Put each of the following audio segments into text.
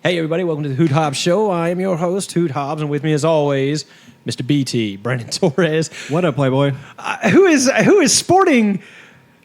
Hey, everybody, welcome to the Hoot Hobbs Show. I am your host, Hoot Hobbs, and with me, as always, Mr. BT, Brandon Torres. What up, Playboy? Who is sporting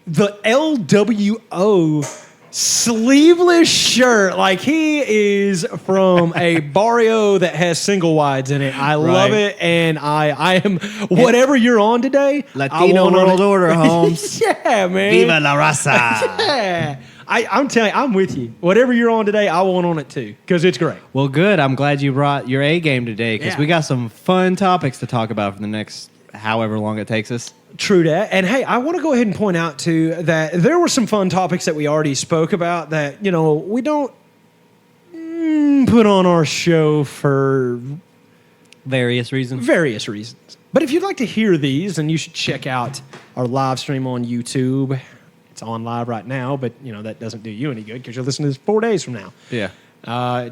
the LWO sleeveless shirt like he is from a barrio that has single wides in it. I love it, and I am whatever you're on today. Latino World Order, Holmes. Yeah, man. Viva la raza. Yeah. I'm telling you, I'm with you. Whatever you're on today, I want on it too, because it's great. Well, good. I'm glad you brought your A game today, because we got some fun topics to talk about for the next however long it takes us. True that. And hey, I want to go ahead and point out too that there were some fun topics that we already spoke about that, you know, we don't put on our show for various reasons. But if you'd like to hear these, then you should check out our live stream on YouTube. It's on live right now, but you know that doesn't do you any good because you're listening to this 4 days from now. Yeah.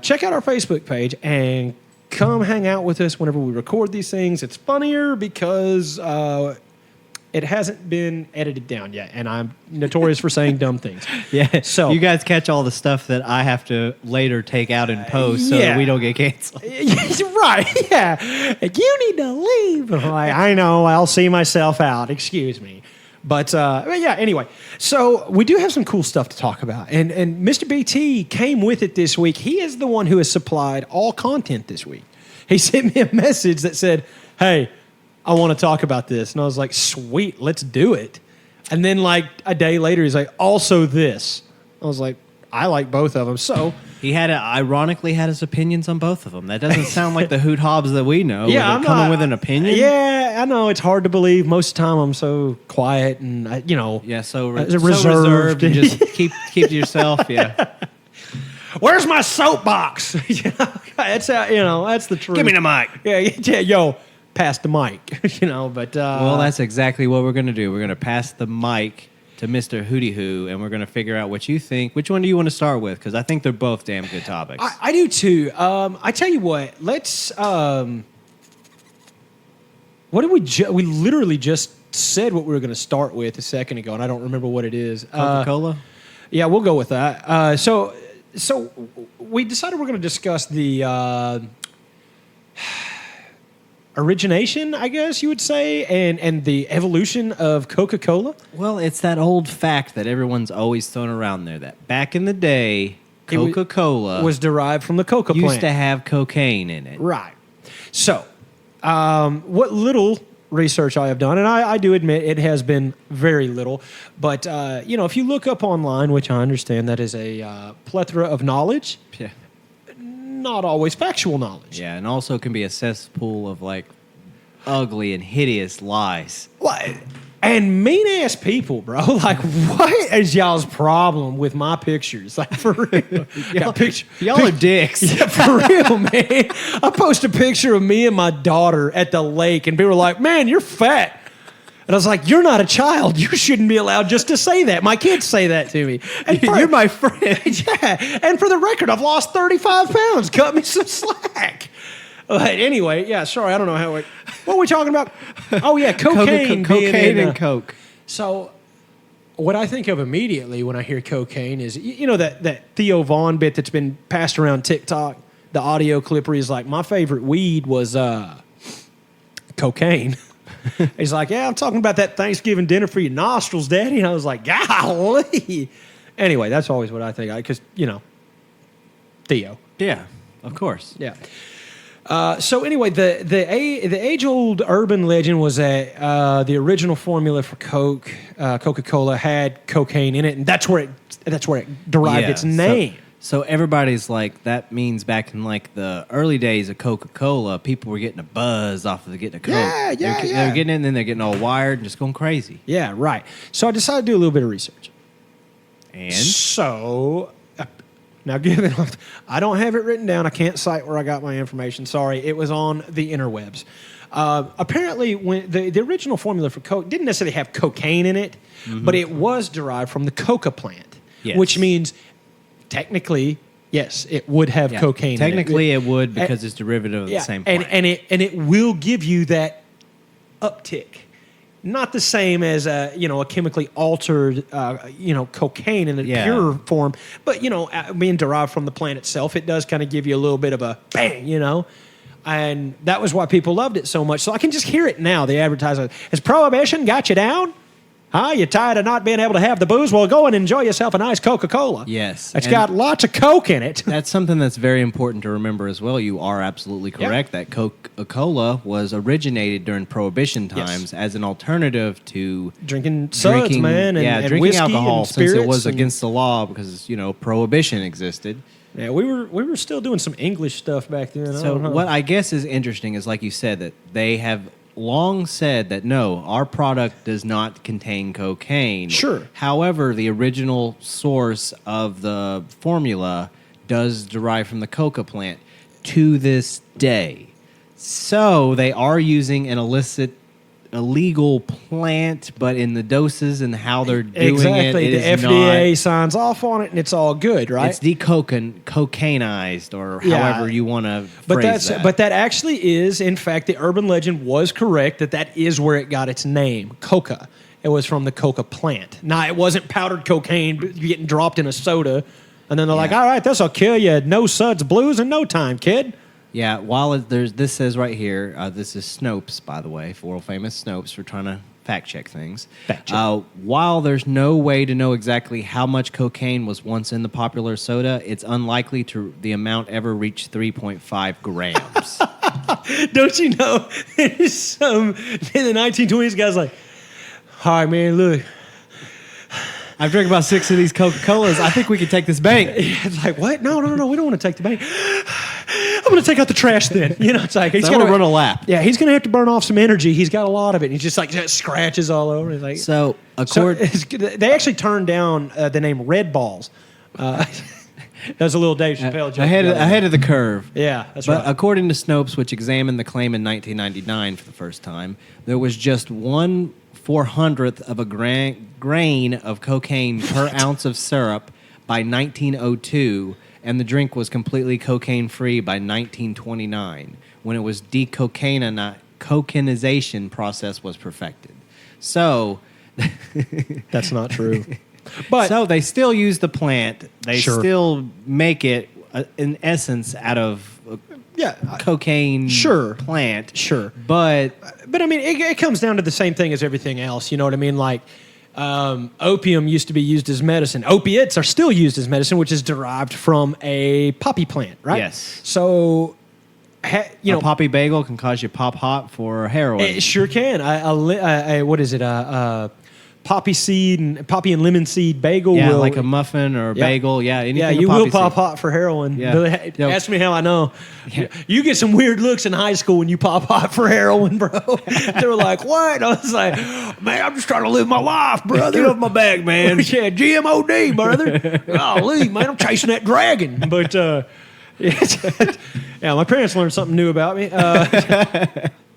Check out our Facebook page and come hang out with us whenever we record these things. It's funnier because it hasn't been edited down yet, and I'm notorious for saying dumb things. Yeah. So you guys catch all the stuff that I have to later take out and post so that we don't get canceled. Right. Yeah. Like, you need to leave. I'm like, I know. I'll see myself out. Excuse me. But yeah, anyway, so we do have some cool stuff to talk about. And Mr. BT came with it this week. He is the one who has supplied all content this week. He sent me a message that said, hey, I want to talk about this. And I was like, sweet, let's do it. And then like a day later, he's like, also this. I was like, I like both of them. So he ironically had his opinions on both of them. That doesn't sound like the Hoot Hobbs that we know. Yeah, I'm coming with an opinion. Yeah, I know it's hard to believe. Most of the time, I'm so quiet and so reserved and just keep to yourself. Yeah. Where's my soapbox? That's that's the truth. Give me the mic. Yeah, yo, pass the mic. But well, that's exactly what we're gonna do. We're gonna pass the mic to Mr. Hootie Hoo, and we're going to figure out what you think. Which one do you want to start with? Because I think they're both damn good topics. I do too. I tell you what, let's... what did we literally just said what we were going to start with a second ago, and I don't remember what it is. Coca-Cola? Yeah, we'll go with that. So we decided we're going to discuss the... origination, I guess you would say, and the evolution of Coca-Cola? Well, it's that old fact that everyone's always thrown around there, that back in the day, Coca-Cola was derived from the coca plant. Used to have cocaine in it. Right. So, what little research I have done, and I do admit it has been very little, but, if you look up online, which I understand that is a plethora of knowledge... Yeah. Not always factual knowledge. Yeah, and also can be a cesspool of like ugly and hideous lies. What? And mean ass people, bro. Like, what is y'all's problem with my pictures? Like, for real. Y'all are dicks. Yeah, for real, man. I post a picture of me and my daughter at the lake, and people are like, man, you're fat. And I was like, you're not a child. You shouldn't be allowed just to say that. My kids say that to me. And you're my friend. Yeah. And for the record, I've lost 35 pounds. Cut me some slack. But anyway, yeah, sorry. I don't know what were we talking about? Oh, yeah, cocaine. Cocaine and Coke. So what I think of immediately when I hear cocaine is, that Theo Vaughn bit that's been passed around TikTok, the audio clip where he's like, my favorite weed was cocaine. He's like, yeah, I'm talking about that Thanksgiving dinner for your nostrils, Daddy. And I was like, golly. Anyway, that's always what I think. Because, Theo. Yeah, of course. Yeah. So anyway, the age-old urban legend was that the original formula for Coca-Cola had cocaine in it, and that's where it derived its name. So everybody's like, that means back in like the early days of Coca-Cola, people were getting a buzz off of getting a Coke. Yeah. They're getting it, and then they're getting all wired and just going crazy. Yeah, right. So I decided to do a little bit of research. And? So, now given, I don't have it written down. I can't cite where I got my information. Sorry. It was on the interwebs. Apparently, when the original formula for Coke didn't necessarily have cocaine in it, but it was derived from the coca plant, which means... Technically, yes, it would have cocaine Technically, in it. It would because it's derivative of the same plant. And it will give you that uptick not the same as a chemically altered cocaine in a Yeah. pure form, but being derived from the plant itself, it does kind of give you a little bit of a bang, and that was why people loved it so much. So I can just hear it now. The advertising, has prohibition got you down? Huh? You tired of not being able to have the booze? Well, go and enjoy yourself a nice Coca-Cola. Yes. It's And got lots of Coke in it. that's something that's very important to remember as well. You are absolutely correct that Coca-Cola was originated during Prohibition times as an alternative to Drinking suds, man, and drinking whiskey alcohol, and since it spirits was and- against the law because Prohibition existed. Yeah, we were still doing some English stuff back then. I So don't know. what I guess is interesting is, like you said, that they have long said that no, our product does not contain cocaine. Sure. However, the original source of the formula does derive from the coca plant to this day. So they are using an illegal plant, but in the doses and how they're doing exactly. it The is FDA not. signs off on it, and it's all good, right? It's cocainized, or however you want to phrase that. But that actually is, in fact, the urban legend was correct that is where it got its name, coca. It was from the coca plant. Now, it wasn't powdered cocaine getting dropped in a soda, and then they're like, all right, this will kill you. No suds blues in no time, kid. Yeah, this says right here, this is Snopes, by the way, world famous Snopes, for trying to fact check things. Fact check. While there's no way to know exactly how much cocaine was once in the popular soda, it's unlikely the amount ever reached 3.5 grams. Don't you know? There's some in the 1920s, guys like, all right, man, look. I've drank about 6 of these Coca-Colas. I think we can take this bank. It's like, what? No, we don't want to take the bank. I'm going to take out the trash then. It's like, he's I'm going gonna run a lap. Yeah, he's going to have to burn off some energy. He's got a lot of it. And he's just like, scratches all over. He's like, So, they actually turned down the name Red Balls. That was a little Dave Chappelle joke. ahead of the curve. Yeah, that's But right. according to Snopes, which examined the claim in 1999 for the first time, there was just 1/400th of a grain of cocaine per ounce of syrup by 1902, and the drink was completely cocaine-free by 1929, when it was cocainization process was perfected. So, That's not true. But so they still use the plant. They Sure. still make it, in essence, out of cocaine Sure. plant. Sure. But I mean, it comes down to the same thing as everything else. You know what I mean? Like, opium used to be used as medicine. Opiates are still used as medicine, which is derived from a poppy plant, right? Yes. So, a poppy bagel can cause you pop hot for heroin. it sure can. What is it? Poppy and lemon seed bagel. Yeah, will, like a muffin or a bagel. Yeah, anything. Yeah, with you poppy will pop seed. hot for heroin. Yeah. But Yep. ask me how I know. Yeah. You get some weird looks in high school when you pop hot for heroin, bro. They were like, what? I was like, man, I'm just trying to live my life, brother. Get off my back, man. Yeah, GMOD, brother. Golly, man, I'm chasing that dragon. But, yeah, my parents learned something new about me.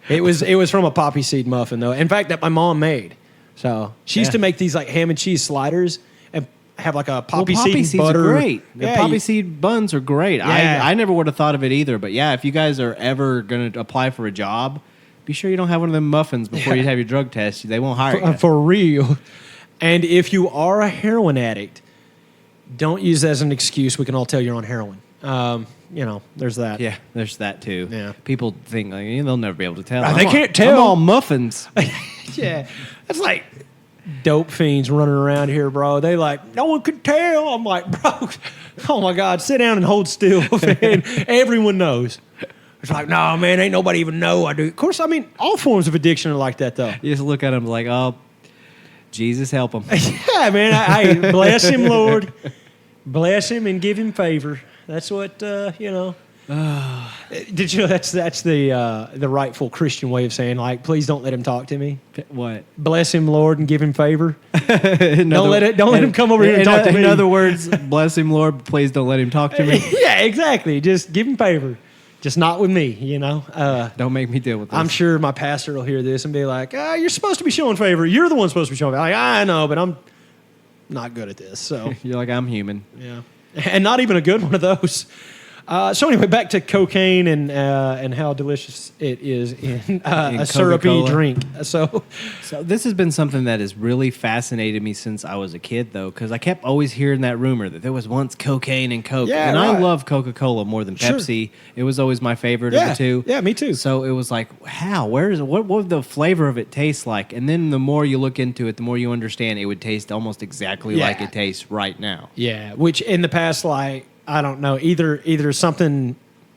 It was from a poppy seed muffin, though. In fact, that my mom made. So she used to make these like ham and cheese sliders and have like a poppy seed seeds butter. are great. The Yeah, poppy seed buns are great. Yeah. I never would have thought of it either. But yeah, if you guys are ever going to apply for a job, be sure you don't have one of them muffins before you have your drug test. They won't hire you. For real. And if you are a heroin addict, don't use that as an excuse. We can all tell you're on heroin. There's that. Yeah, there's that too. Yeah. People think like, they'll never be able to tell. They can't tell. I'm all muffins. Yeah. That's like dope fiends running around here, bro. They like, no one could tell. I'm like, bro, oh my God, sit down and hold still. Man. Everyone knows. It's like, no, man, ain't nobody even know I do. Of course, I mean, all forms of addiction are like that, though. You just look at them like, oh, Jesus help them. Yeah, man. I bless him, Lord. Bless him and give him favor. That's what, Did you know that's the rightful Christian way of saying, like, please don't let him talk to me. What? Bless him, Lord, and give him favor. Don't let him come over here and talk to me. In other words, bless him, Lord. Please don't let him talk to me. Yeah, exactly. Just give him favor. Just not with me, Don't make me deal with this. I'm sure my pastor will hear this and be like, you're supposed to be showing favor. You're the one supposed to be showing favor. Like, I know, but I'm not good at this. So You're like, I'm human. yeah. And not even a good one of those. So anyway, back to cocaine and how delicious it is in a syrupy Coca-Cola. drink. So So this has been something that has really fascinated me since I was a kid, though, because I kept always hearing that rumor that there was once cocaine in Coke. Yeah, and I right. love Coca-Cola more than Sure. Pepsi. It was always my favorite of the two. Yeah, me too. So it was like, how? Where is it? What would the flavor of it taste like? And then the more you look into it, the more you understand it would taste almost exactly Yeah. like it tastes right now. Yeah, which in the past, like I don't know, either something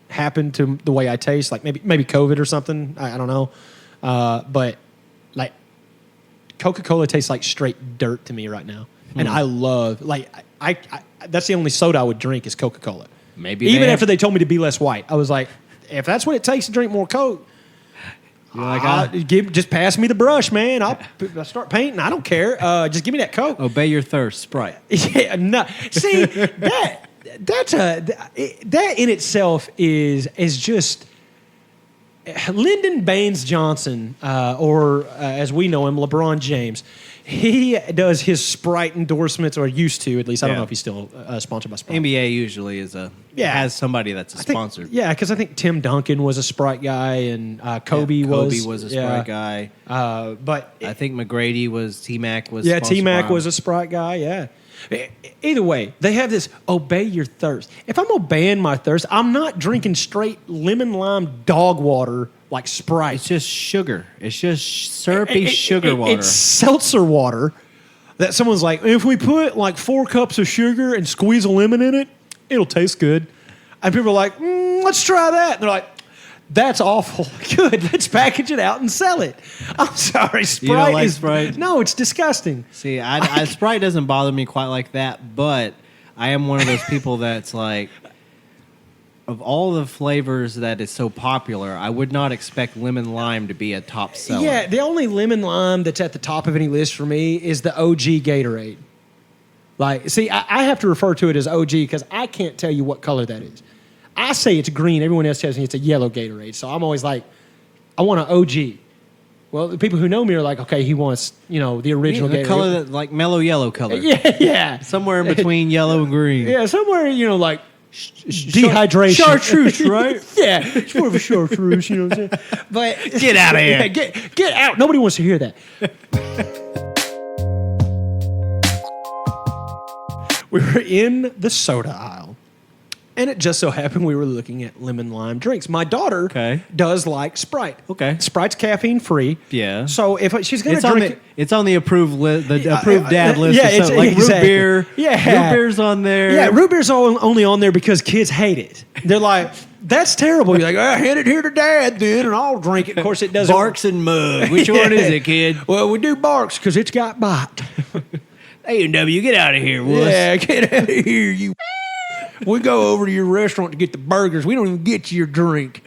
happened to the way I taste, like maybe COVID or something. I don't know, but like Coca-Cola tastes like straight dirt to me right now, and I love like I that's the only soda I would drink is Coca-Cola. Maybe even they have- after they told me to be less white, I was like, if that's what it takes to drink more Coke. You're like, Just pass me the brush, man. I'll start painting. I don't care. Just give me that Coke. obey your thirst, Sprite. Yeah, no. See that in itself is just Lyndon Baines Johnson, or as we know him, LeBron James. He does his Sprite endorsements, or used to at least. I don't Yeah. know if he's still sponsored by Sprite. NBA usually has somebody that's a sponsor. Yeah, because I think Tim Duncan was a Sprite guy, and Kobe was. a Sprite guy. But I think McGrady was T-Mac was yeah, sponsored T-Mac by him. was a Sprite guy, yeah. Either way, they have this obey your thirst. If I'm obeying my thirst, I'm not drinking straight lemon lime dog water like Sprite. It's just sugar. It's just syrupy sugar water. It's seltzer water that someone's like, if we put like 4 cups of sugar and squeeze a lemon in it, it'll taste good. And people are like, let's try that. And they're like, that's awful. Good. Let's package it out and sell it. I'm sorry, Sprite You don't like is Sprite? No, it's disgusting. See, I Sprite doesn't bother me quite like that, but I am one of those people that's like, of all the flavors that is so popular, I would not expect lemon lime to be a top seller. Yeah, the only lemon lime that's at the top of any list for me is the OG Gatorade. Like, see, I have to refer to it as OG because I can't tell you what color that is. I say it's green. Everyone else tells me it's a yellow Gatorade. So I'm always like, I want an OG. Well, the people who know me are like, okay, he wants, the original the Gatorade. color that like mellow yellow color. Yeah. Somewhere in between yellow and green. Yeah, somewhere, like dehydration. Chartreuse, right? Yeah, it's more of a chartreuse, you know what I'm saying? But Get out of here. Yeah, get out. Nobody wants to hear that. We were in the soda aisle, and it just so happened we were looking at lemon lime drinks. My daughter does like Sprite. Okay. Sprite's caffeine free. Yeah. So if she's going to It's drink it's on the approved approved dad list. yeah, or something. Like exactly. root beer. Yeah. Root beer's on there. Yeah, root beer's only on there because kids hate it. They're like, that's terrible. You're like, hand it here to dad then, and I'll drink it. Of course, it doesn't. Barks and mug. Which one is it, kid? Well, we do Barks because it's got bite. A&W, get out of here, wuss. Yeah, get out of here, you. We go over to your restaurant to get the burgers. We don't even get you your drink.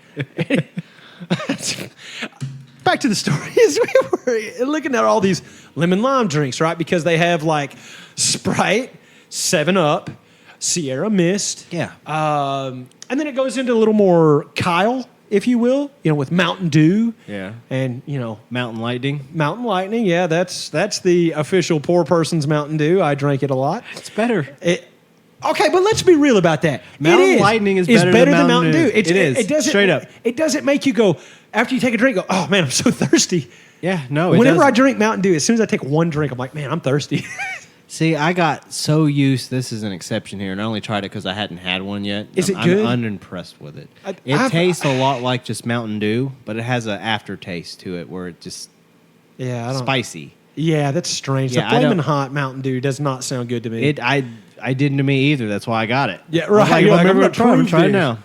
Back to the story. Is we were looking at all these lemon lime drinks, right? Because they have like Sprite, 7-Up, Sierra Mist. Yeah. And then it goes into a little more Kyle, if you will, with Mountain Dew. Yeah. And, Mountain Lightning. Mountain Lightning. Yeah, that's the official poor person's Mountain Dew. I drank it a lot. It's better. Okay, but let's be real about that. Mountain Lightning is better than Mountain Dew. It is. It doesn't, straight up. It doesn't make you go, after you take a drink, go, oh, man, I'm so thirsty. Yeah, no, Whenever I drink Mountain Dew, as soon as I take one drink, I'm like, man, I'm thirsty. See, I got so used, this is an exception here, and I only tried it because I hadn't had one yet. Is it good? I'm unimpressed with it. It tastes a lot like just Mountain Dew, but it has an aftertaste to it where it just spicy. Yeah, that's strange. Yeah, the Flamin' Hot Mountain Dew does not sound good to me. I didn't to me either. That's why I got it. Yeah, I was right. like, You're like, I'm I'm never gonna going to try prove it this. now.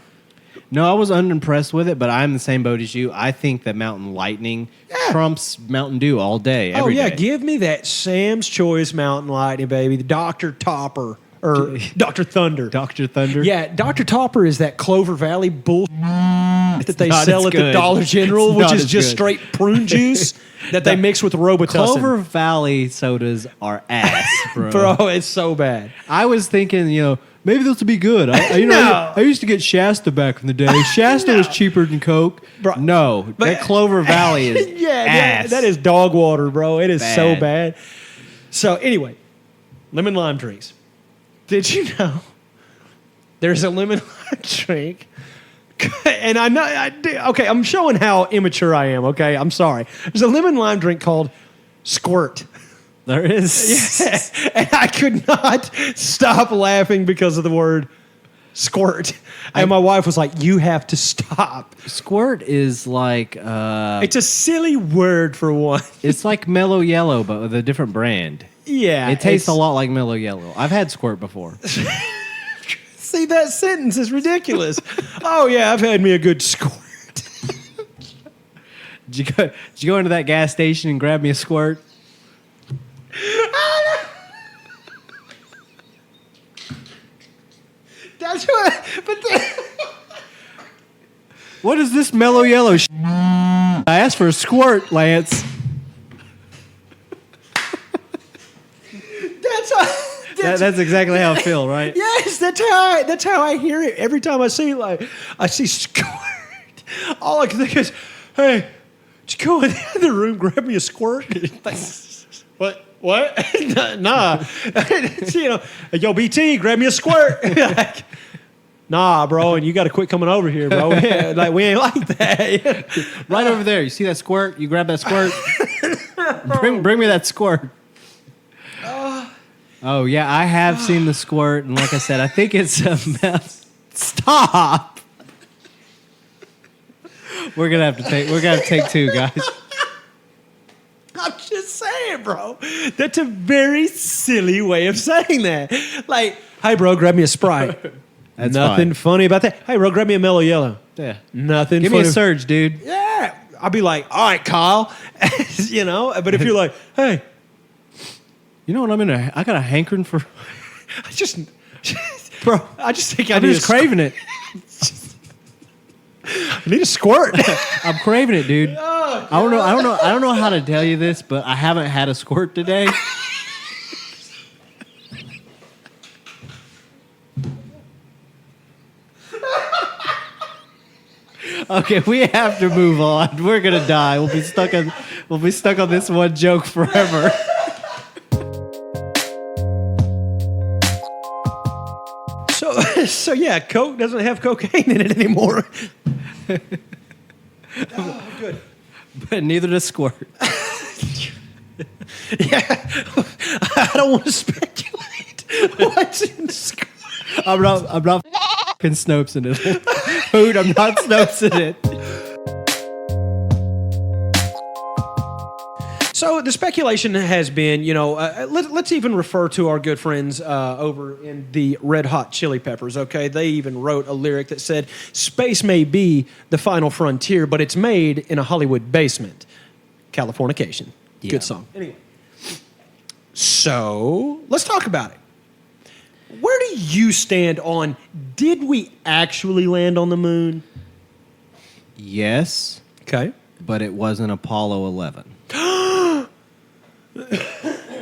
No, I was unimpressed with it, but I'm the same boat as you. I think that Mountain Lightning trumps Mountain Dew all day, every day. Give me that Sam's Choice Mountain Lightning, baby. The Dr. Topper. Or Dr. Thunder. Dr. Thunder? Yeah, Dr. Topper is that Clover Valley bull that they not sell as at the good. Dollar General, It's which not is as just good. straight prune juice that they mix with Robitussin. Clover Valley sodas are ass, bro. Bro, it's so bad. I was thinking, maybe this will be good. I No. used to get Shasta back in the day. Shasta was cheaper than Coke. Bro, no, that Clover Valley is ass. that is dog water, bro. It is so Bad. bad. So anyway, lemon lime drinks. Did you know there's a lemon lime drink. And I know, okay, I'm showing how immature I am, okay? I'm sorry. There's a lemon lime drink called Squirt. There is. Yeah. And I could not stop laughing because of the word squirt. And my wife was like, you have to stop. Squirt is like It's a silly word for one. it's like Mellow Yellow, but with a different brand. Yeah. It tastes a lot like Mellow Yellow. I've had Squirt before. See, that sentence is ridiculous. Oh, yeah, I've had me a good squirt. Did you go into that gas station and grab me a Squirt? That's what. What is this Mellow Yellow? I asked for a Squirt, Lance. That's exactly how I feel, right? Yes, that's how I hear it every time I see squirt. All I can think is, hey, did you go in the other room, grab me a squirt? What? Nah. Yo, BT, grab me a squirt. Like, nah, bro, and you got to quit coming over here, bro. We ain't like that. Right over there. You see that Squirt? You grab that Squirt. Bring me that Squirt. Oh, yeah, I have seen the Squirt, and like I said, I think it's a mess. Stop! We're gonna have to take two, guys. I'm just saying, bro. That's a very silly way of saying that. Like, hey, bro, grab me a Sprite. That's Nothing fine. funny about that. Hey, bro, grab me a Mellow Yellow. Yeah. Nothing Give funny. me a Surge, dude. Yeah. I'll be like, all right, Kyle. But if you're like, hey. You know what I got a hankering for. I just think I'm just craving it. I need a squirt. I'm craving it, dude. I don't know how to tell you this, but I haven't had a Squirt today. Okay, we have to move on. We're gonna die. We'll be stuck on this one joke forever. So yeah, Coke doesn't have cocaine in it anymore. Good. But neither does Squirt. Yeah, I don't want to speculate what's in Squirt. I'm not f***ing Snopes in it. Food, I'm not Snopes in it. So the speculation has been, let's even refer to our good friends over in the Red Hot Chili Peppers, okay? They even wrote a lyric that said, space may be the final frontier, but it's made in a Hollywood basement. Californication. Yeah. Good song. Anyway. So let's talk about it. Where do you stand on, did we actually land on the moon? Yes, Okay. but it wasn't Apollo 11.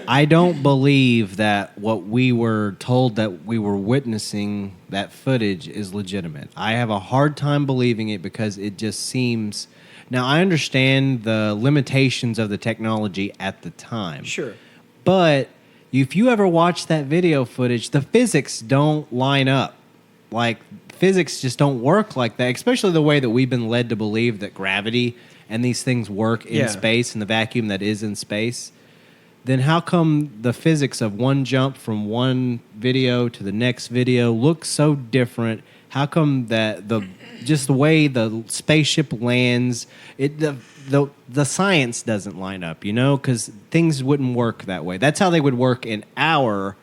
I don't believe that what we were told that we were witnessing, that footage, is legitimate. I have a hard time believing it because it just seems... Now, I understand the limitations of the technology at the time. Sure. But if you ever watch that video footage, the physics don't line up. Like, physics just don't work like that, especially the way that we've been led to believe that gravity and these things work in space, in the vacuum that is in space. Then how come the physics of one jump from one video to the next video looks so different? How come that the way the spaceship lands, the science doesn't line up, because things wouldn't work that way. That's how they would work in our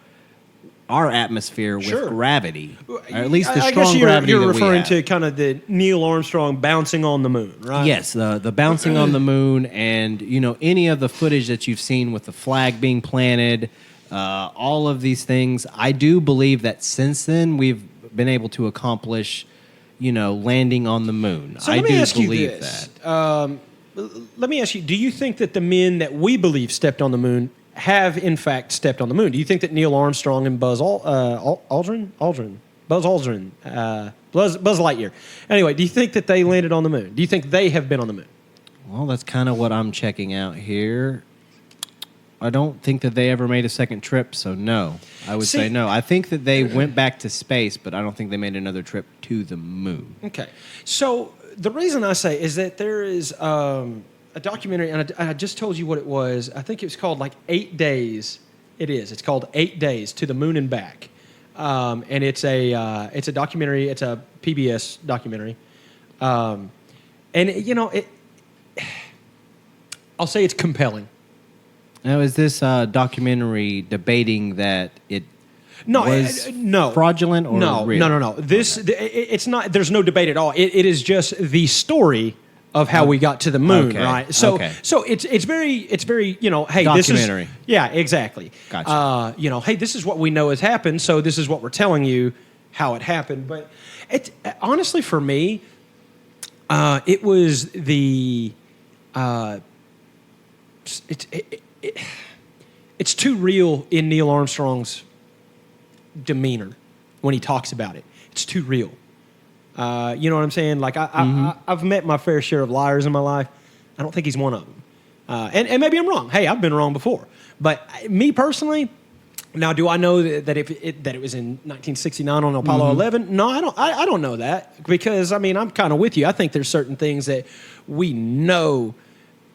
atmosphere with gravity, or at least the strong gravity you're that referring we have. to kind of the Neil Armstrong bouncing on the moon, right? Yes, the bouncing on the moon, and any of the footage that you've seen with the flag being planted, all of these things. I do believe that since then we've been able to accomplish, landing on the moon. So I let me do ask you believe this. that. Let me ask you, do you think that the men that we believe stepped on the moon have in fact stepped on the moon? Do you think that Neil Armstrong and Buzz Lightyear, anyway, do you think that they landed on the moon? Do you think they have been on the moon? Well, that's kind of what I'm checking out here. I don't think that they ever made a second trip, so no. I would See- say no. I think that they went back to space, but I don't think they made another trip to the moon. Okay. So the reason I say is that there is a documentary, and I just told you what it was. I think it was called like 8 Days. It is. It's called 8 Days to the Moon and Back. And it's a documentary. It's a PBS documentary. And, I'll say it's compelling. Now, is this documentary debating that it No, was no. fraudulent or No, real? no. It's not. There's no debate at all. It is just the story of how we got to the moon, Okay, right? So, okay. so it's very hey, Documentary. this is yeah, exactly. Gotcha. Hey, this is what we know has happened, so this is what we're telling you how it happened. But it honestly, for me, it was the it's too real in Neil Armstrong's demeanor when he talks about it. It's too real. You know what I'm saying? Like I've met my fair share of liars in my life. I don't think he's one of them. And maybe I'm wrong. Hey, I've been wrong before. But me personally, now do I know that it was in 1969 on Apollo 11? No, I don't. I don't know that because I'm kind of with you. I think there's certain things that we know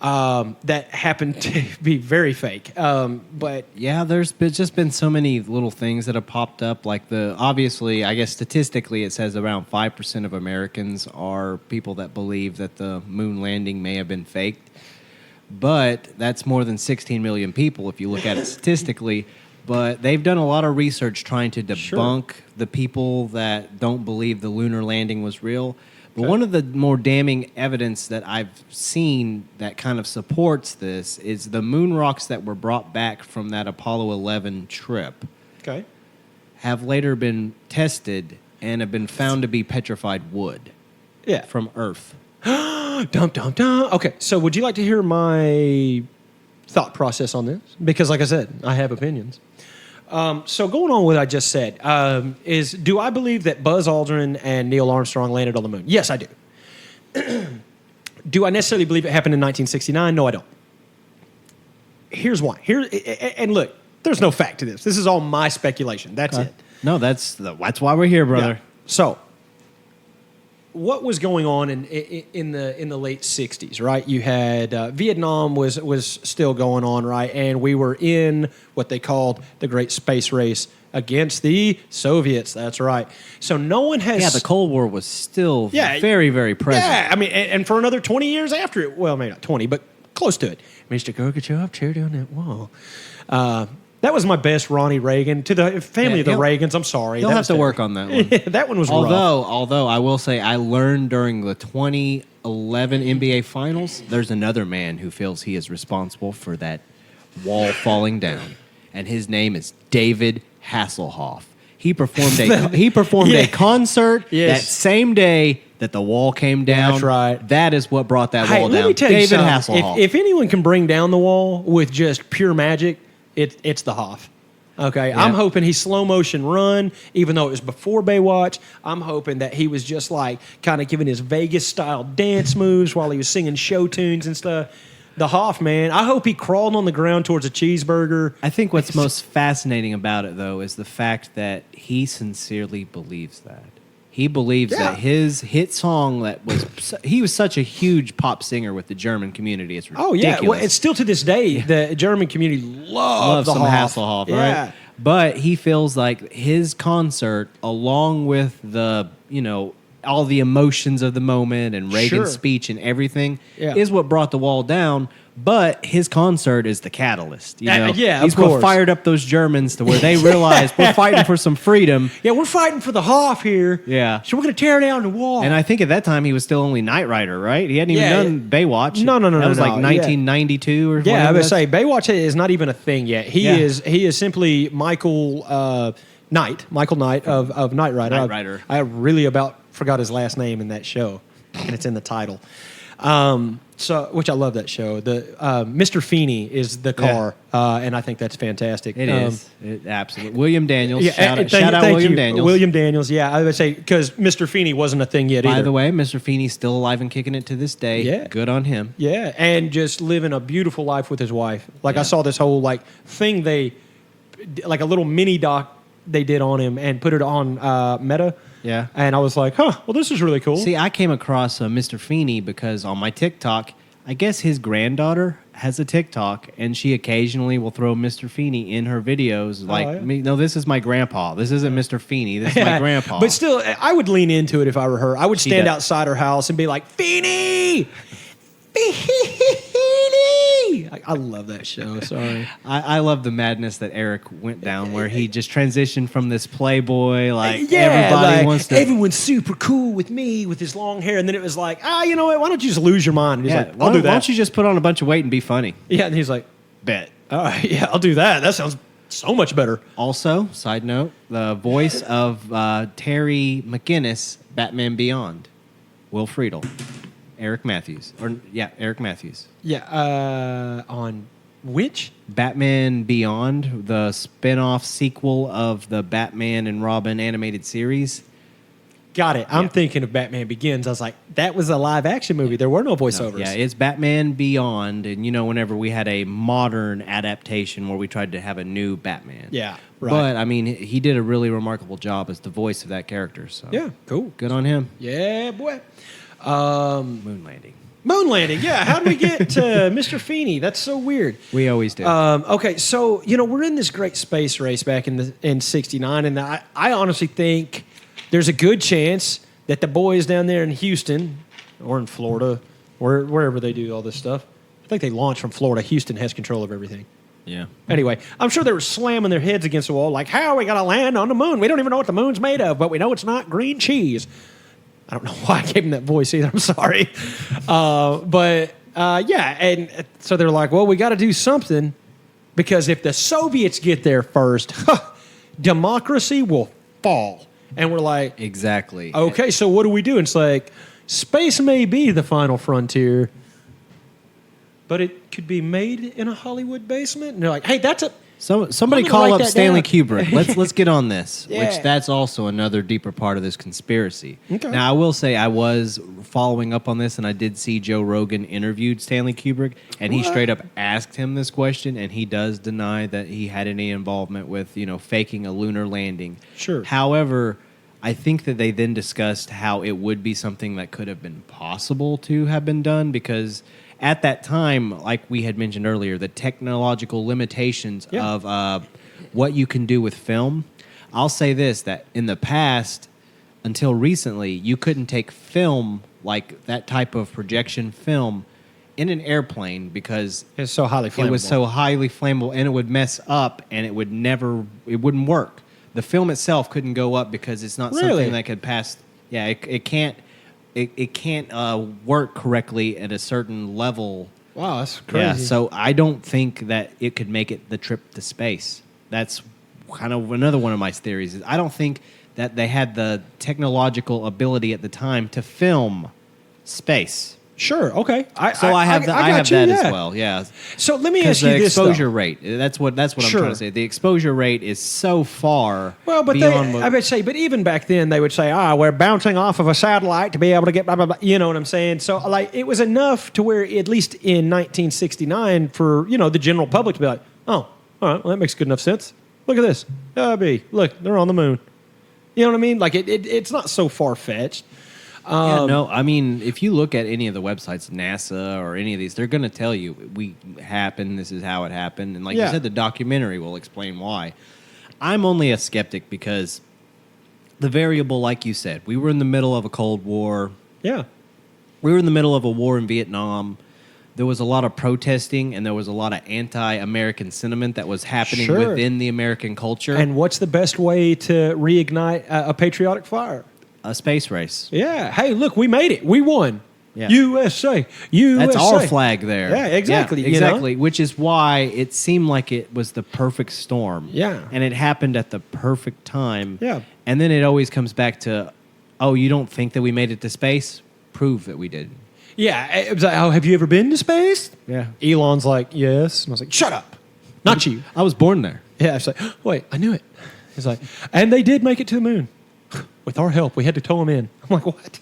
that happen to be very fake. But Yeah, there's just been so many little things that have popped up. Like obviously, I guess statistically, it says around 5% of Americans are people that believe that the moon landing may have been faked. But that's more than 16 million people if you look at it statistically. But they've done a lot of research trying to debunk the people that don't believe the lunar landing was real. But one of the more damning evidence that I've seen that kind of supports this is the moon rocks that were brought back from that Apollo 11 trip okay. have later been tested and have been found to be petrified wood Yeah. from Earth. Dum, dum, dum. Okay, so would you like to hear my thought process on this? Because, like I said, I have opinions. So going on with what I just said, is do I believe that Buzz Aldrin and Neil Armstrong landed on the moon? Yes, I do. Do I necessarily believe it happened in 1969? No, I don't. Here's why. And look, there's no fact to this. This is all my speculation. That's it. No, that's why we're here, brother. Yeah. So, what was going on in the late 60s, right? You had Vietnam was still going on, right? And we were in what they called the Great Space Race against the Soviets. That's right. So no one has... Yeah, the Cold War was still Yeah, very, very present. Yeah, and for another 20 years after it, well, maybe not 20, but close to it. Mr. Gorbachev, cheer down that wall. That was my best Ronnie Reagan. To the family of the Reagans, I'm sorry. You'll That have was to terrible. work on that one. Yeah, that one was rough. Although I will say I learned during the 2011 NBA Finals, there's another man who feels he is responsible for that wall falling down, and his name is David Hasselhoff. He performed a concert that same day that the wall came down. That's right. That is what brought that Hey, wall let down. me tell you David something. Hasselhoff. If anyone can bring down the wall with just pure magic, it's the Hoff. Okay, Yeah. I'm hoping he slow motion run, even though it was before Baywatch. I'm hoping that he was just like kind of giving his Vegas style dance moves while he was singing show tunes and stuff. The Hoff, man, I hope he crawled on the ground towards a cheeseburger. I think what's most fascinating about it, though, is the fact that he sincerely believes that. He believes that his hit song he was such a huge pop singer with the German community. It's ridiculous. Oh, yeah. Well, it's still to this day, the German community loves the some Hoff. Hasselhoff, Yeah. right? But he feels like his concert, along with all the emotions of the moment and Reagan's speech and everything, is what brought the wall down. But his concert is the catalyst. He's what fired up those Germans to where they realized we're fighting for some freedom. Yeah, we're fighting for the Hoff here. Yeah. So we're going to tear down the wall. And I think at that time he was still only Knight Rider, right? He hadn't even done Baywatch. No. That was no. like 1992 or Yeah, I whatever. would say Baywatch is not even a thing yet. He is simply Michael Knight of Knight Rider. Knight Rider. I really about forgot his last name in that show, and it's in the title. So, which I love that show. The Mr. Feeney is the car, and I think that's fantastic. It is. Absolutely. William Daniels. Yeah, shout out thank William you. Daniels. William Daniels, yeah. I would say because Mr. Feeney wasn't a thing yet either. By the way, Mr. Feeney's still alive and kicking it to this day. Yeah. Good on him. Yeah, and just living a beautiful life with his wife. Like I Yeah. saw this whole thing like a little mini doc they did on him and put it on Meta. Yeah. And I was like, well, this is really cool. See, I came across Mr. Feeney because on my TikTok, I guess his granddaughter has a TikTok, and she occasionally will throw Mr. Feeney in her videos. Like, no, this is my grandpa. This isn't Mr. Feeney. This is my grandpa. But still, I would lean into it if I were her. I would stand does. outside her house and be like, Feeney! Feeney! I love that show. Sorry. I love the madness that Eric went down, where he just transitioned from this playboy, everybody wants to. Everyone's super cool with me with his long hair, and then it was like, you know what? Why don't you just lose your mind? And he's like, I'll do that. Why don't you just put on a bunch of weight and be funny? Yeah, and he's like, Bet. all right, yeah, I'll do that. That sounds so much better. Also, side note, the voice of Terry McGinnis, Batman Beyond, Will Friedle, Eric Matthews. Eric Matthews. Yeah, on which? Batman Beyond, the spin-off sequel of the Batman and Robin animated series. Got it. I'm thinking of Batman Begins. I was like, that was a live action movie. There were no voiceovers. Yeah, it's Batman Beyond, and whenever we had a modern adaptation where we tried to have a new Batman. Yeah, right. But I mean, he did a really remarkable job as the voice of that character. So Yeah, cool. good on him. Yeah, boy. Moon landing. Moon landing. Yeah, how do we get to Mr. Feeney? That's so weird. We always do. Okay, so we're in this great space race back in '69, and I honestly think there's a good chance that the boys down there in Houston or in Florida, or wherever they do all this stuff, I think they launch from Florida. Houston has control of everything. Yeah. Anyway, I'm sure they were slamming their heads against the wall, like, how are we going to land on the moon? We don't even know what the moon's made of, but we know it's not green cheese. I don't know why I gave him that voice either. I'm sorry. And so they're like, well, we got to do something because if the Soviets get there first, democracy will fall. And we're like, Exactly. okay, so what do we do? And it's like, space may be the final frontier, but it could be made in a Hollywood basement. And they're like, hey, that's a... Somebody I'm gonna call write up that Stanley down. Kubrick. Let's get on this. Yeah. Which that's also another deeper part of this conspiracy. Okay. Now I will say I was following up on this, and I did see Joe Rogan interviewed Stanley Kubrick, and he What? straight up asked him this question, and he does deny that he had any involvement with faking a lunar landing. Sure. However, I think that they then discussed how it would be something that could have been possible to have been done because at that time, like we had mentioned earlier, the technological limitations of what you can do with film. I'll say this, that in the past, until recently, you couldn't take film, like that type of projection film, in an airplane because It's so highly flammable. it was so highly flammable and it would mess up and it wouldn't work. The film itself couldn't go up because it's not Really? something that could pass. Yeah, it can't. It can't work correctly at a certain level. Wow, that's crazy. Yeah, so I don't think that it could make it the trip to space. That's kind of another one of my theories. Is I don't think that they had the technological ability at the time to film space. Sure, okay. I have got that you, as well. Yeah. So let me Because ask you the this, exposure though. rate. That's what I'm Sure. trying to say. The exposure rate is so far Well, but beyond I would say, but even back then they would say, we're bouncing off of a satellite to be able to get blah, blah, blah. You know what I'm saying? So like it was enough to where, at least in 1969, for, the general public to be like, oh, all right, well, that makes good enough sense. Look at this. Look, they're on the moon. You know what I mean? Like it's not so far-fetched. No, I mean, if you look at any of the websites, NASA or any of these, they're going to tell you, this is how it happened. And like you said, the documentary will explain why. I'm only a skeptic because the variable, like you said, we were in the middle of a Cold War. Yeah. We were in the middle of a war in Vietnam. There was a lot of protesting and there was a lot of anti-American sentiment that was happening Sure. within the American culture. And what's the best way to reignite a patriotic fire? A space race. Yeah. Hey, look, we made it. We won. Yeah. USA. That's our flag there. Yeah, exactly, Yeah, you know? exactly. Which is why it seemed like it was the perfect storm. Yeah. And it happened at the perfect time. Yeah. And then it always comes back to, oh, you don't think that we made it to space? Prove that we did. Yeah, it was like, oh, have you ever been to space? Yeah. Elon's like, yes. And I was like, shut up. Not you. I was born there. Yeah, I was like, wait, I knew it. He's like, and they did make it to the moon. With our help, we had to tow them in. I'm like, what?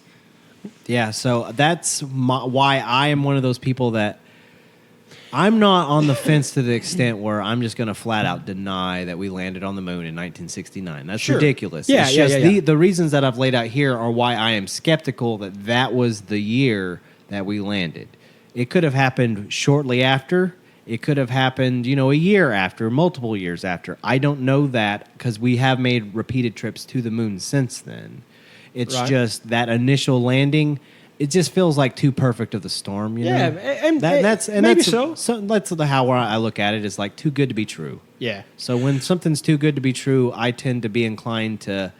Yeah, so that's why I am one of those people that I'm not on the fence to the extent where I'm just going to flat out deny that we landed on the moon in 1969. That's Sure. ridiculous. Yeah, it's yeah, just yeah, yeah. The reasons that I've laid out here are why I am skeptical that that was the year that we landed. It could have happened shortly after. It could have happened, a year after, multiple years after. I don't know that because we have made repeated trips to the moon since then. It's Right. just that initial landing. It just feels like too perfect of the storm. Yeah, know? and that's maybe that's that's how I look at it. Is like too good to be true. Yeah. So when something's too good to be true, I tend to be inclined to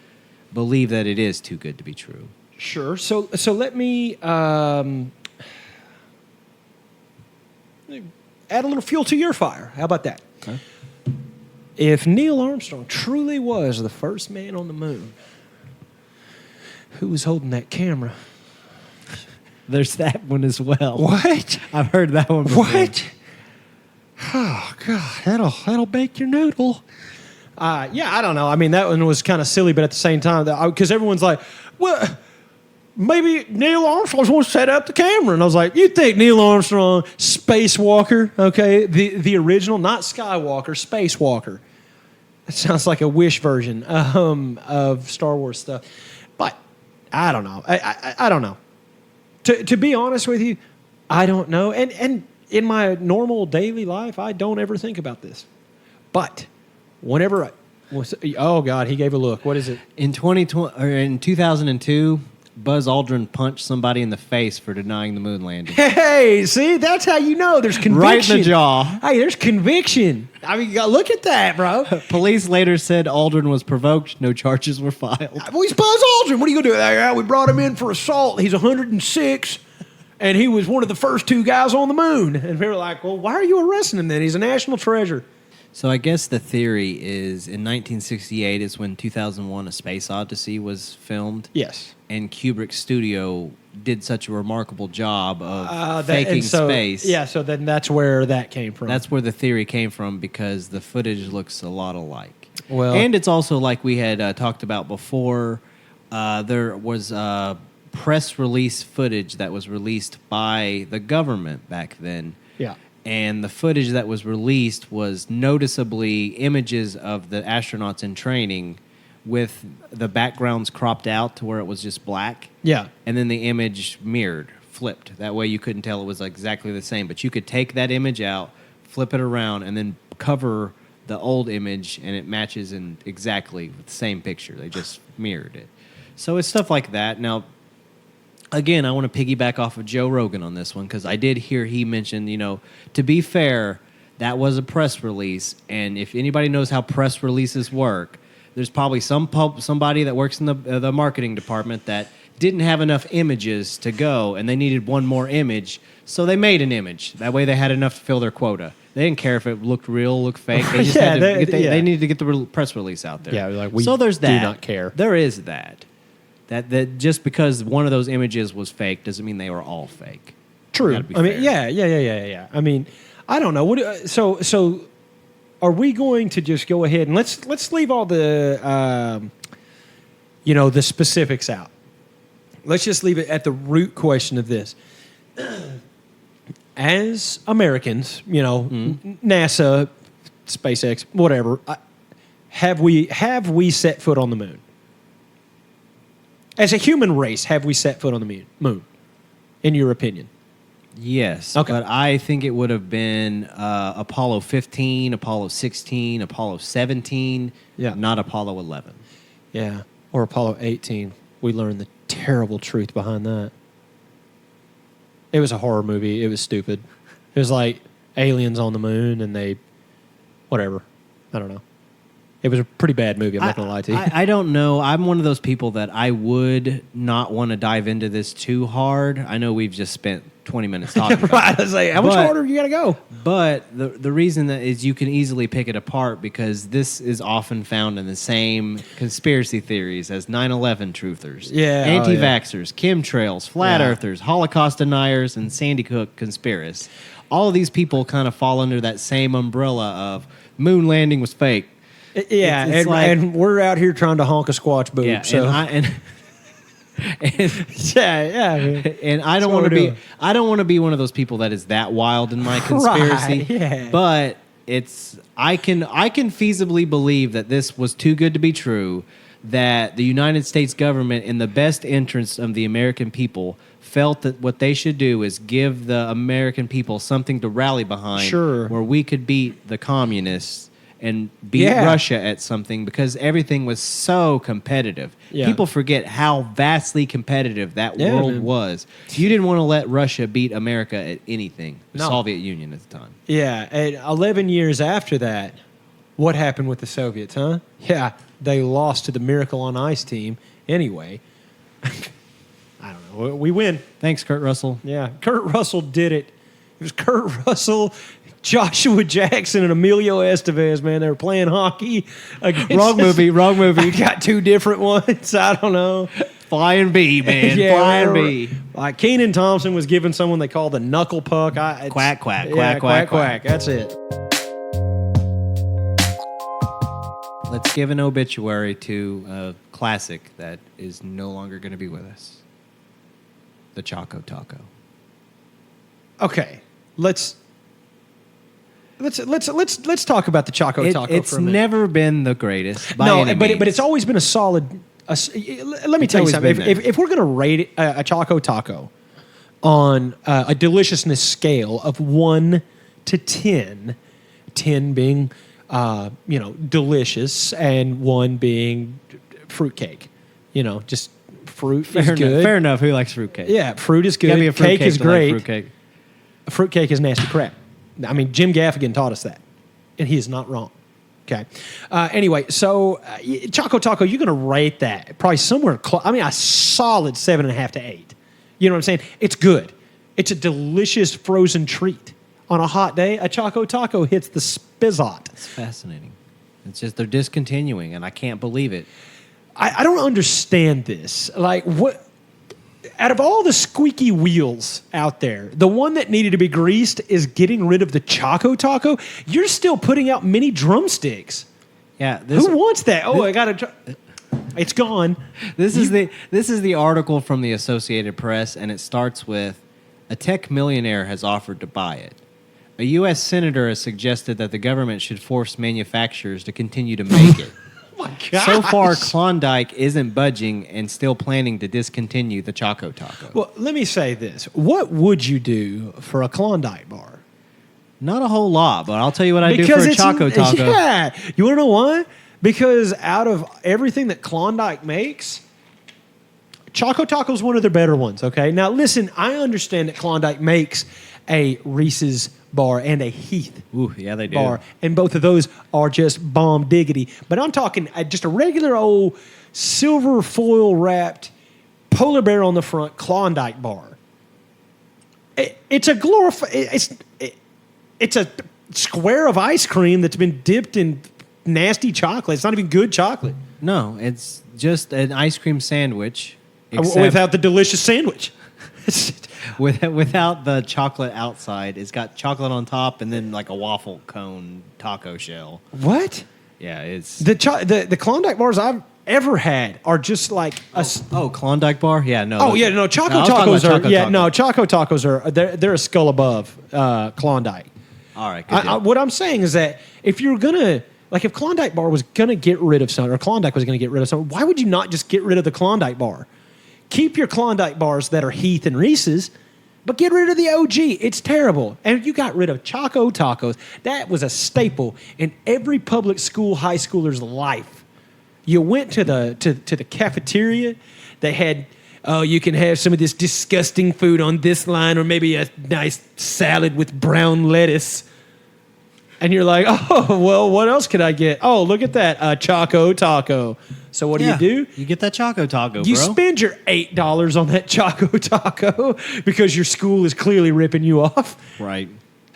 believe that it is too good to be true. Sure. So let me add a little fuel to your fire. How about that? Okay. If Neil Armstrong truly was the first man on the moon, who was holding that camera? There's that one as well. What? I've heard that one before. What? Oh God, that'll bake your noodle. Yeah, I don't know. I mean, that one was kind of silly, but at the same time, because everyone's like, well, maybe Neil Armstrong's going to set up the camera. And I was like, you think Neil Armstrong, spacewalker, okay, the original, not Skywalker, spacewalker. That sounds like a Wish version of Star Wars stuff. But I don't know. I don't know. To be honest with you, I don't know. And in my normal daily life, I don't ever think about this. But whenever oh God, he gave a look. What is it? In 2002, Buzz Aldrin punched somebody in the face for denying the moon landing. Hey, see, that's how you know there's conviction. Right in the jaw. Hey, there's conviction. I mean, you gotta look at that, bro. Police later said Aldrin was provoked. No charges were filed. Well, he's Buzz Aldrin. What are you gonna do? We brought him in for assault. He's 106, and he was one of the first two guys on the moon. And we were like, well, why are you arresting him then? He's a national treasure. So I guess the theory is in 1968 is when 2001: A Space Odyssey was filmed. Yes. And Kubrick's studio did such a remarkable job of faking so, space. Yeah, so then that's where that came from. That's where the theory came from because the footage looks a lot alike. Well, and it's also like we had talked about before. There was press release footage that was released by the government back then. Yeah. And the footage that was released was noticeably images of the astronauts in training with the backgrounds cropped out to where it was just black. Yeah. And then the image mirrored, flipped. That way you couldn't tell it was exactly the same. But you could take that image out, flip it around, and then cover the old image, and it matches in exactly the same picture. They just mirrored it. So it's stuff like that. Now, again, I want to piggyback off of Joe Rogan on this one because I did hear he mentioned, to be fair, that was a press release. And if anybody knows how press releases work, there's probably somebody that works in the marketing department that didn't have enough images to go, and they needed one more image, so they made an image. That way they had enough to fill their quota. They didn't care if it looked real, looked fake. They just they needed to get the press release out there. Yeah, like we so there's that. do not care. There is that. That just because one of those images was fake doesn't mean they were all fake. True. Gotta be I mean, fair. yeah. I mean, I don't know. What? So, are we going to just go ahead and let's leave all the the specifics out. Let's just leave it at the root question of this. As Americans, NASA, SpaceX, whatever, have we set foot on the moon? As a human race, have we set foot on the moon? In your opinion? Yes. Okay. But I think it would have been Apollo 15, Apollo 16, Apollo 17, not Apollo 11. Yeah. Or Apollo 18. We learned the terrible truth behind that. It was a horror movie. It was stupid. It was like aliens on the moon and whatever. I don't know. It was a pretty bad movie. I'm not going to lie to you. I don't know. I'm one of those people that I would not want to dive into this too hard. I know we've just spent 20 minutes talking about Right. it. I was like, how much But- harder you got to go? But the reason that is you can easily pick it apart because this is often found in the same conspiracy theories as 9/11 truthers, Yeah, oh, anti-vaxxers, chemtrails, flat Yeah. earthers, Holocaust deniers, and Sandy Hook conspiracists. All of these people kind of fall under that same umbrella of moon landing was fake. Yeah, It's like- and we're out here trying to honk a squatch boob. Yeah, so. yeah, man. And I don't what want to we're be doing. I don't want to be one of those people that is that wild in my conspiracy. Right, yeah. But I can feasibly believe that this was too good to be true, that the United States government in the best interest of the American people felt that what they should do is give the American people something to rally behind Sure. where we could beat the communists and beat Yeah. Russia at something because everything was so competitive. Yeah. People forget how vastly competitive that Yeah, world man. was. You didn't want to let Russia beat America at anything. The No. Soviet Union at the time. Yeah, and 11 years after that, what happened with the Soviets, huh? Yeah, they lost to the Miracle on Ice team anyway. I don't know. We win. Thanks, Kurt Russell. Yeah, Kurt Russell did it. It was Kurt Russell, Joshua Jackson, and Emilio Estevez, man. They were playing hockey. Against Wrong movie, wrong I movie. got two different ones. I don't know. Flying B, man. Yeah, Flying whatever. B. Like Keenan Thompson was giving someone they call the knuckle puck. Quack, quack, yeah, quack, quack, quack. That's it. Let's give an obituary to a classic that is no longer going to be with us. The Choco Taco. Okay, let's talk about the Choco Taco It's for a minute. never been the greatest by No, any but means. it's always been a solid. Let me It's tell you always something. been If we're going to rate a Choco Taco on a deliciousness scale of 1 to 10, 10 being delicious and 1 being fruitcake, just fruit is fair good. enough. Fair enough. Who likes fruitcake? Yeah, fruit is Gotta be a good. Cake fruitcake is to like great. fruitcake. Fruitcake is nasty crap. I mean, Jim Gaffigan taught us that, and he is not wrong. Okay. Anyway, so Choco Taco, you're going to rate that probably somewhere close. I mean, a solid 7.5 to 8. You know what I'm saying? It's good. It's a delicious frozen treat. On a hot day, a Choco Taco hits the spizzot. It's fascinating. It's just they're discontinuing, and I can't believe it. I don't understand this. Like, what? Out of all the squeaky wheels out there, the one that needed to be greased is getting rid of the Choco Taco. You're still putting out mini drumsticks. Yeah, this, Who wants that? Oh, I got to. It's gone. this is the article from the Associated Press, and it starts with a tech millionaire has offered to buy it. A U.S. senator has suggested that the government should force manufacturers to continue to make it. Oh my gosh. So far, Klondike isn't budging and still planning to discontinue the Choco Taco. Well, let me say this. What would you do for a Klondike bar? Not a whole lot, but I'll tell you what I do for a Choco Taco. Yeah. You want to know why? Because out of everything that Klondike makes, Choco Taco is one of their better ones, okay? Now, listen, I understand that Klondike makes a Reese's bar and a Heath Ooh, yeah, they do. bar, and both of those are just bomb diggity. But I'm talking just a regular old silver foil wrapped polar bear on the front Klondike bar. It's a it's a square of ice cream that's been dipped in nasty chocolate. It's not even good chocolate No, it's just an ice cream sandwich. except without the delicious sandwich. without the chocolate outside. It's got chocolate on top and then like a waffle cone taco shell. What? Yeah, it's... The Klondike bars I've ever had are just like a. Oh, Klondike bar? Yeah, no. Oh yeah, no Choco I was talking Tacos about are Choco yeah Taco. no Choco Tacos are they're a skull above Klondike. All right, good deal. What I'm saying is that if you're gonna if Klondike bar was gonna get rid of something or Klondike was gonna get rid of something, why would you not just get rid of the Klondike bar? Keep your Klondike bars that are Heath and Reese's, but get rid of the OG. It's terrible. And you got rid of Choco Tacos. That was a staple in every public school high schooler's life. You went to the cafeteria. They had, you can have some of this disgusting food on this line, or maybe a nice salad with brown lettuce. And you're like, oh, well, what else could I get? Oh, look at that, a Choco Taco. So what do you do? You get that Choco Taco, You bro. spend your $8 on that Choco Taco because your school is clearly ripping you off. Right.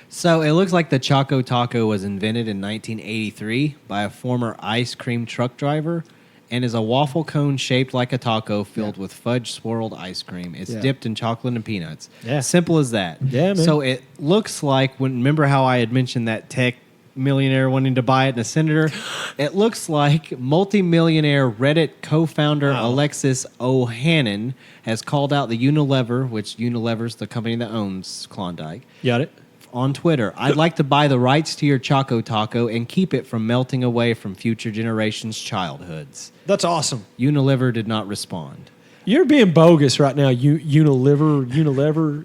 So it looks like the Choco Taco was invented in 1983 by a former ice cream truck driver and is a waffle cone shaped like a taco filled with fudge swirled ice cream. It's dipped in chocolate and peanuts. Yeah. Simple as that. Yeah, man. So it looks like, remember how I had mentioned that tech millionaire wanting to buy it and a senator? It looks like multimillionaire Reddit co-founder Alexis Ohanian has called out the Unilever, which Unilever's the company that owns Klondike, Got it? on Twitter. I'd like to buy the rights to your Choco Taco and keep it from melting away from future generations' childhoods. That's awesome. Unilever did not respond. You're being bogus right now, Unilever.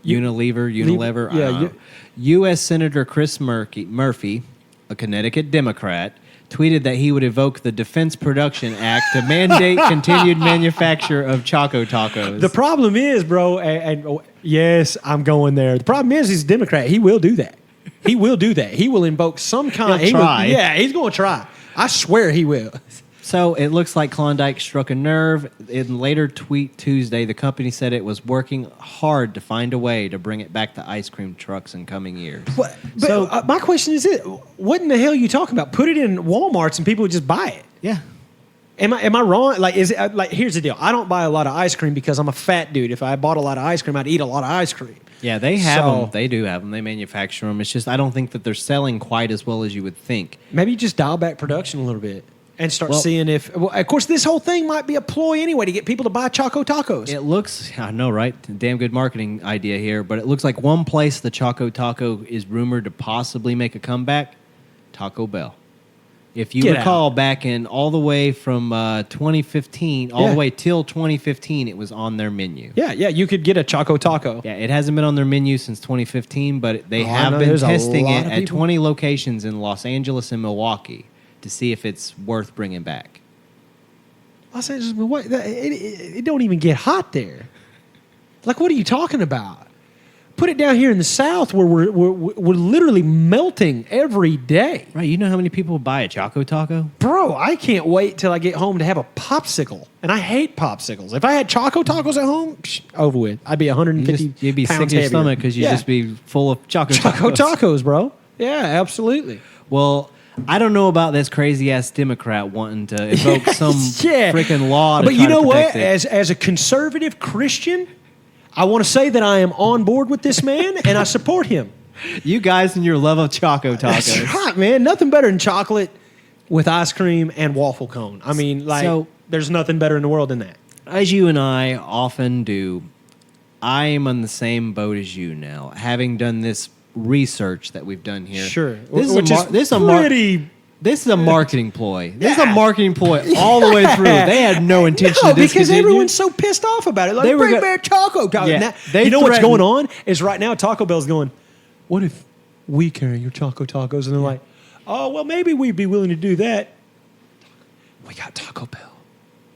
Unilever. Yeah, U.S. Senator Chris Murphy, a Connecticut Democrat, tweeted that he would evoke the Defense Production Act to mandate continued manufacture of Choco Tacos. The problem is, bro, and yes, I'm going there. The problem is he's a Democrat. He will do that. He will do that. He will invoke some kind. He'll try. He's going to try. I swear he will. So it looks like Klondike struck a nerve. In later tweet Tuesday, the company said it was working hard to find a way to bring it back to ice cream trucks in coming years. But my question is, what in the hell are you talking about? Put it in Walmarts and people would just buy it. Yeah. Am I wrong? Like, is it like? Here's the deal. I don't buy a lot of ice cream because I'm a fat dude. If I bought a lot of ice cream, I'd eat a lot of ice cream. Yeah, they have them. They do have them. They manufacture them. It's just I don't think that they're selling quite as well as you would think. Maybe just dial back production a little bit and start seeing if. Well, of course, this whole thing might be a ploy anyway to get people to buy Choco Tacos. It looks, I know, right? Damn good marketing idea here. But it looks like one place the Choco Taco is rumored to possibly make a comeback: Taco Bell. If you recall, back in all the way from 2015, all the way till 2015, it was on their menu. Yeah, you could get a Choco Taco. Yeah, it hasn't been on their menu since 2015, but they have been testing it at 20 locations in Los Angeles and Milwaukee to see if it's worth bringing back. Los Angeles, Milwaukee, it don't even get hot there. Like, what are you talking about? Put it down here in the South where we're literally melting every day. Right, you know how many people buy a Choco Taco? Bro, I can't wait till I get home to have a popsicle. And I hate popsicles. If I had Choco Tacos at home, over with. I'd be 150 You'd be sick to your stomach because you'd just be full of Choco Tacos, bro. Yeah, absolutely. Well, I don't know about this crazy-ass Democrat wanting to evoke some freaking law to But try you know to what? protect it. As a conservative Christian, I want to say that I am on board with this man and I support him. You guys and your love of Choco Tacos. That's right, man. Nothing better than chocolate with ice cream and waffle cone. I mean, there's nothing better in the world than that. As you and I often do, I am on the same boat as you now, having done this research that we've done here. Sure. This is a marketing ploy. This is a marketing ploy all the way through. They had no intention of this because everyone's so pissed off about it. Like, bring back Choco Taco. Yeah, you know what's going on is right now Taco Bell's going, what if we carry your Choco Tacos? And they're like, oh, well, maybe we'd be willing to do that. We got Taco Bell.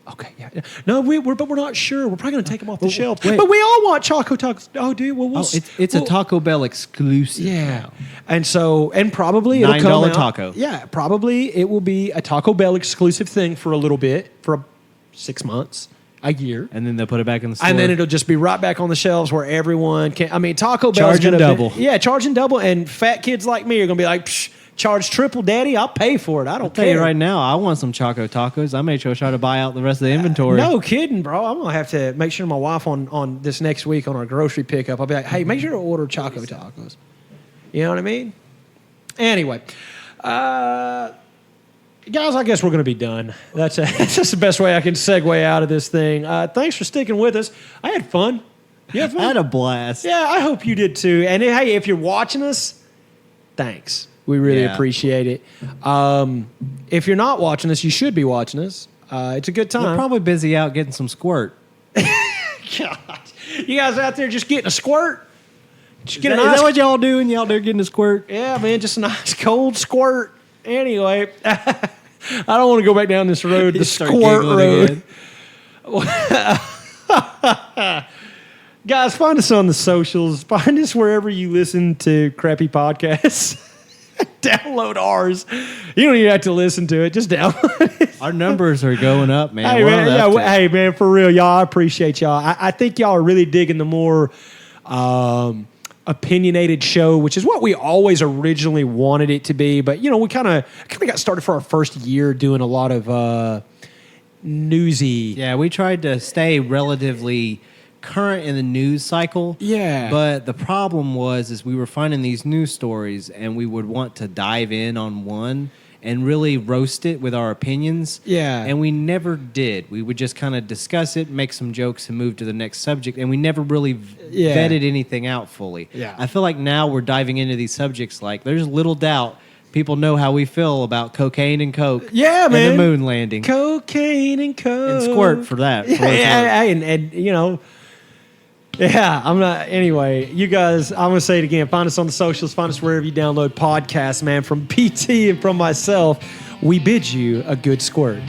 Okay, yeah. No, but we're not sure. We're probably going to take them off the shelf. Wait. But we all want Choco Tacos. Oh, dude. Well, it's a Taco Bell exclusive. Yeah. Now. And probably it'll come $9 out. taco. Yeah, probably it will be a Taco Bell exclusive thing for a little bit, for 6 months, a year. And then they'll put it back in the store. And then it'll just be right back on the shelves where everyone can. I mean, Taco Bell's charging double. Charging double. And fat kids like me are going to be like, psh, charge triple, daddy. I'll pay for it. I don't care. I'll tell you right now, I want some Choco Tacos. I may try to buy out the rest of the inventory. No kidding, bro. I'm going to have to make sure my wife on this next week on our grocery pickup, I'll be like, hey, make sure to order Choco Tacos. You know what I mean? Anyway, guys, I guess we're going to be done. That's just the best way I can segue out of this thing. Thanks for sticking with us. I had fun. You had fun? I had a blast. Yeah, I hope you did too. And hey, if you're watching us, thanks. We really appreciate it. If you're not watching us, you should be watching us. It's a good time. We're probably busy out getting some squirt. God. You guys out there just getting a squirt? Is that what y'all doing? Y'all there getting a squirt? Yeah, man, just a nice cold squirt. Anyway, I don't want to go back down this road, the squirt road. Guys, find us on the socials. Find us wherever you listen to crappy podcasts. download ours. You don't even have to listen to it. Just download it. Our numbers are going up, man. Hey, We're man, on the uptick. hey, man, for real, y'all. I appreciate y'all. I think y'all are really digging the more opinionated show, which is what we always originally wanted it to be. But, we kind of got started for our first year doing a lot of newsy. Yeah, we tried to stay relatively current in the news cycle. Yeah. But the problem is we were finding these news stories and we would want to dive in on one and really roast it with our opinions. Yeah. And we never did. We would just kind of discuss it, make some jokes, and move to the next subject. And we never really vetted anything out fully. Yeah. I feel like now we're diving into these subjects like there's little doubt people know how we feel about cocaine and coke. Yeah, man. And the moon landing. Cocaine and coke. And Squirt for that. Anyway, you guys, I'm going to say it again. Find us on the socials. Find us wherever you download podcasts, man. From PT and from myself, we bid you a good squirt.